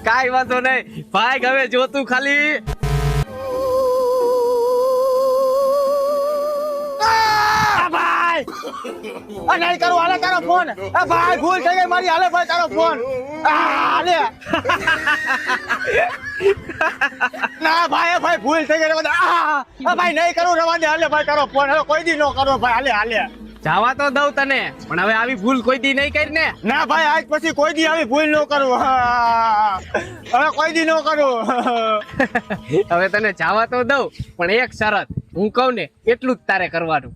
કાઈ વાંધો નહીં ભાઈ, હવે જો તું ખાલી ભાઈ નહીં કરું, હાલે તારો ફોન. ભાઈ ભૂલ થઈ ગઈ મારી, હાલે ભાઈ તારો ફોન. હાલે ના ભાઈ, ભાઈ ભૂલ થઈ ગઈ. ભાઈ નહીં કરું, રવા દે. હાલે ભાઈ તારો ફોન. હવે કોઈ દી નો કરો ભાઈ. હાલે હાલે જવા તો દઉં તને, પણ હવે આવી ભૂલ કોઈ દી નહીં કરી ને. ના ભાઈ, આજ પછી કોઈ દી આવી ભૂલ ન કરું. હવે કોઈ દી ન કરું. હવે તને જવા તો દઉં, પણ એક શરત, હું કહું ને એટલું જ તારે કરવાનું.